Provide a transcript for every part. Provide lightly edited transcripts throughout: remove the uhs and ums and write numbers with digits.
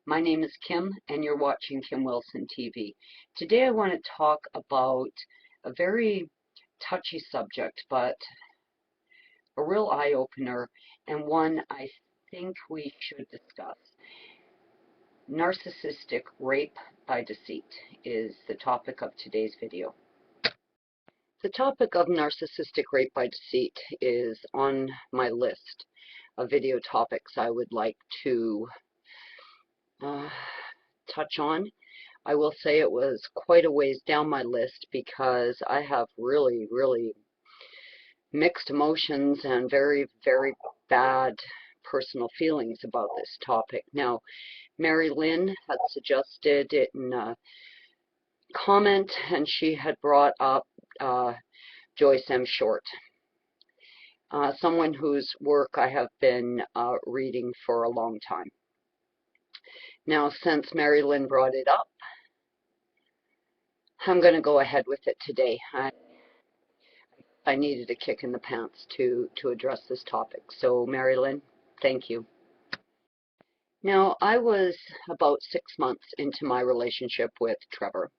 My name is Kim, and you're watching Kim Wilson TV. Today I want to talk about a very touchy subject, but a real eye-opener, and one I think we should discuss. Narcissistic rape by deceit is the topic of today's video. The topic of narcissistic rape by deceit is on my list of video topics I would like to touch on. I will say it was quite a ways down my list because I have really mixed emotions and very bad personal feelings about this topic. Now, Mary Lynn had suggested it in a comment, and she had brought up Joyce M. Short, someone whose work I have been reading for a long time. Now, since Mary Lynn brought it up, I'm going to go ahead with it today. I needed a kick in the pants to address this topic. So, Mary Lynn, thank you. Now, I was about 6 months into my relationship with Trevor.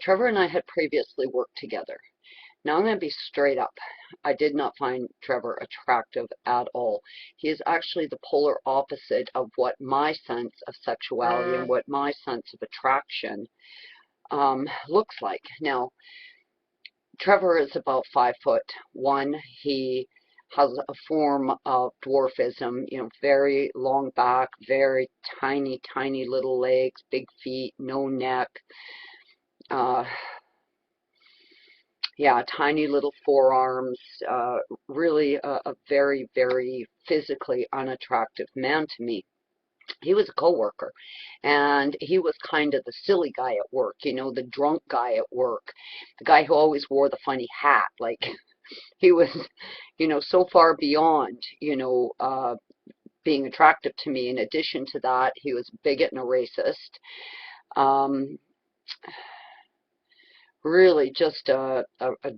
Trevor and I had previously worked together. Now, I'm going to be straight up. I did not find Trevor attractive at all. He is actually the polar opposite of what my sense of sexuality and what my sense of attraction looks like. Now, Trevor is about 5'1". He has a form of dwarfism, very long back, very tiny little legs, big feet, no neck. Yeah, tiny little forearms, really a very physically unattractive man to me. He was a coworker, and he was kind of the silly guy at work, the drunk guy at work, the guy who always wore the funny hat. Like, he was, so far beyond, being attractive to me. In addition to that, he was a bigot and a racist. Really just a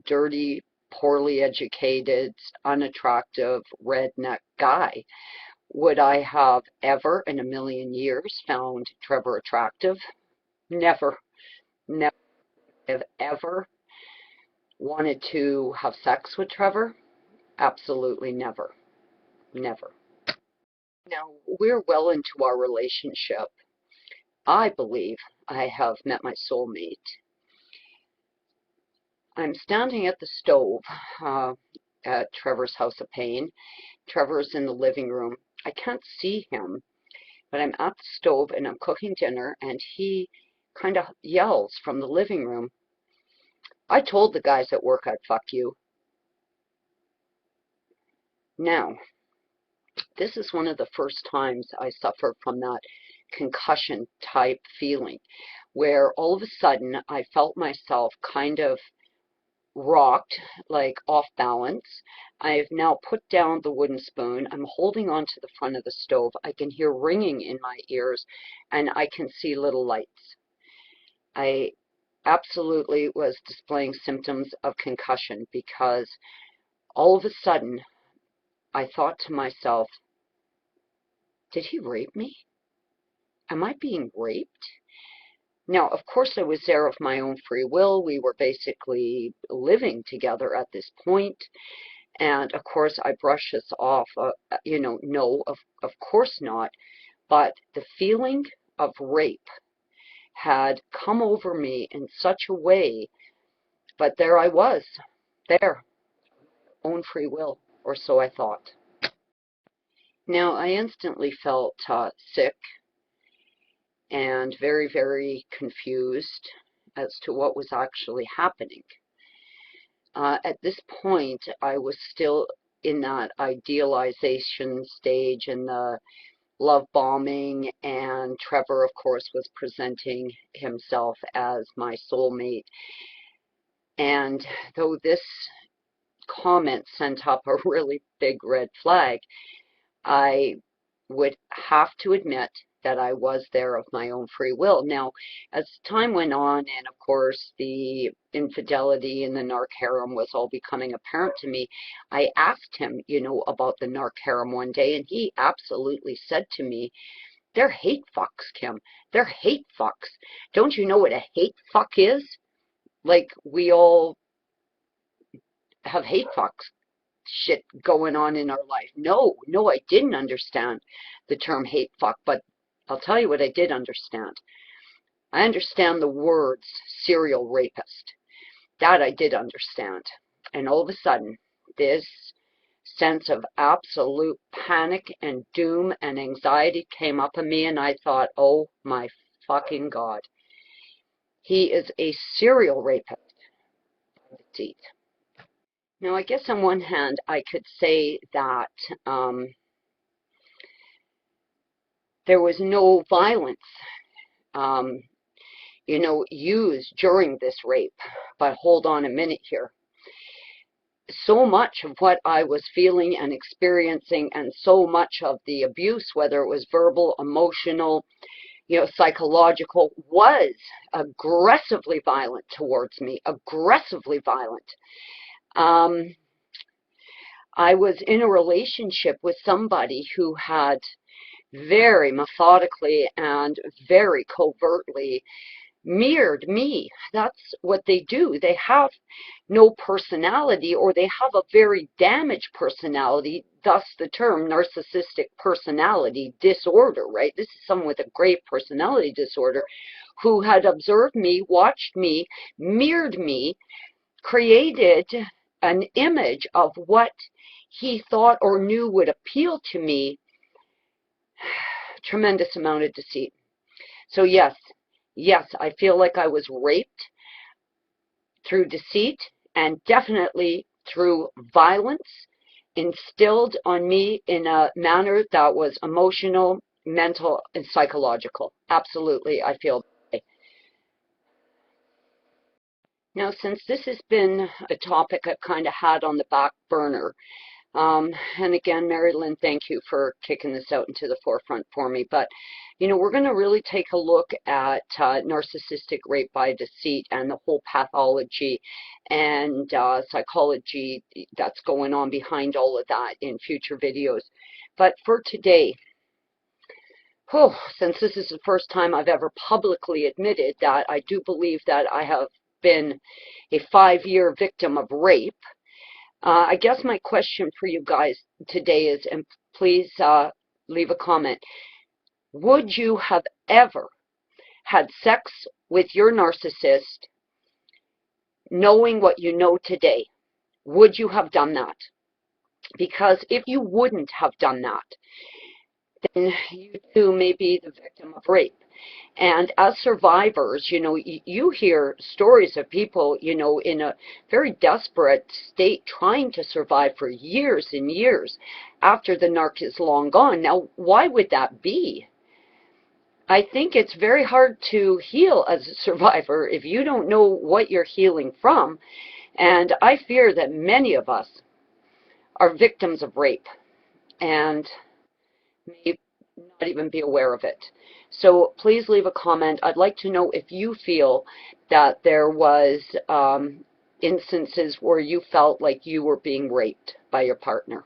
dirty, poorly educated, unattractive, redneck guy. Would I have ever in a million years found Trevor attractive? Never. Never have ever wanted to have sex with Trevor? Absolutely never. Never. Now, we're well into our relationship. I believe I have met my soulmate. I'm standing at the stove at Trevor's house of pain. Trevor's in the living room. I can't see him, but I'm at the stove and I'm cooking dinner, and he kind of yells from the living room, "I told the guys at work I'd fuck you." Now, this is one of the first times I suffer from that concussion type feeling, where all of a sudden I felt myself kind of rocked, like off balance. I've now put down the wooden spoon. I'm holding on to the front of the stove. I can hear ringing in my ears, and I can see little lights. I absolutely was displaying symptoms of concussion because all of a sudden I thought to myself, did he rape me? Am I being raped? Now, of course, I was there of my own free will. We were basically living together at this point. And, of course, I brush this off. No, of course not. But the feeling of rape had come over me in such a way. But there I was, there, own free will, or so I thought. Now, I instantly felt sick and very confused as to what was actually happening. At this point, I was still in that idealization stage and the love bombing, and Trevor, of course, was presenting himself as my soulmate. And though this comment sent up a really big red flag, I would have to admit that I was there of my own free will. Now, as time went on, and of course the infidelity in the narc harem was all becoming apparent to me, I asked him, about the narc harem one day, and he absolutely said to me They're hate fucks, Kim. They're hate fucks. Don't you know what a hate fuck is? Like, we all have hate fucks shit going on in our life. No, I didn't understand the term hate fuck, but I'll tell you what I did understand. I understand the words serial rapist. That I did understand. And all of a sudden, this sense of absolute panic and doom and anxiety came up in me, and I thought, oh my fucking God. He is a serial rapist. Now, I guess on one hand, I could say that there was no violence, used during this rape. But hold on a minute here. So much of what I was feeling and experiencing, and so much of the abuse, whether it was verbal, emotional, psychological, was aggressively violent towards me, aggressively violent. I was in a relationship with somebody who had very methodically and very covertly mirrored me. That's what they do. They have no personality, or they have a very damaged personality, thus the term narcissistic personality disorder, right? This is someone with a grave personality disorder who had observed me, watched me, mirrored me, created an image of what he thought or knew would appeal to me. Tremendous amount of deceit. So yes, I feel like I was raped through deceit, and definitely through violence instilled on me in a manner that was emotional, mental, and psychological. Absolutely, I feel that way. Now, since this has been a topic I've kind of had on the back burner, and again, Mary Lynn, thank you for kicking this out into the forefront for me. But, we're going to really take a look at narcissistic rape by deceit and the whole pathology and psychology that's going on behind all of that in future videos. But for today, since this is the first time I've ever publicly admitted that I do believe that I have been a 5-year victim of rape, I guess my question for you guys today is, and please leave a comment, would you have ever had sex with your narcissist knowing what you know today? Would you have done that? Because if you wouldn't have done that, then you too may be the victim of rape. And as survivors, you hear stories of people, in a very desperate state trying to survive for years and years after the narc is long gone. Now, why would that be? I think it's very hard to heal as a survivor if you don't know what you're healing from. And I fear that many of us are victims of rape and may not even be aware of it. So please leave a comment. I'd like to know if you feel that there was instances where you felt like you were being raped by your partner.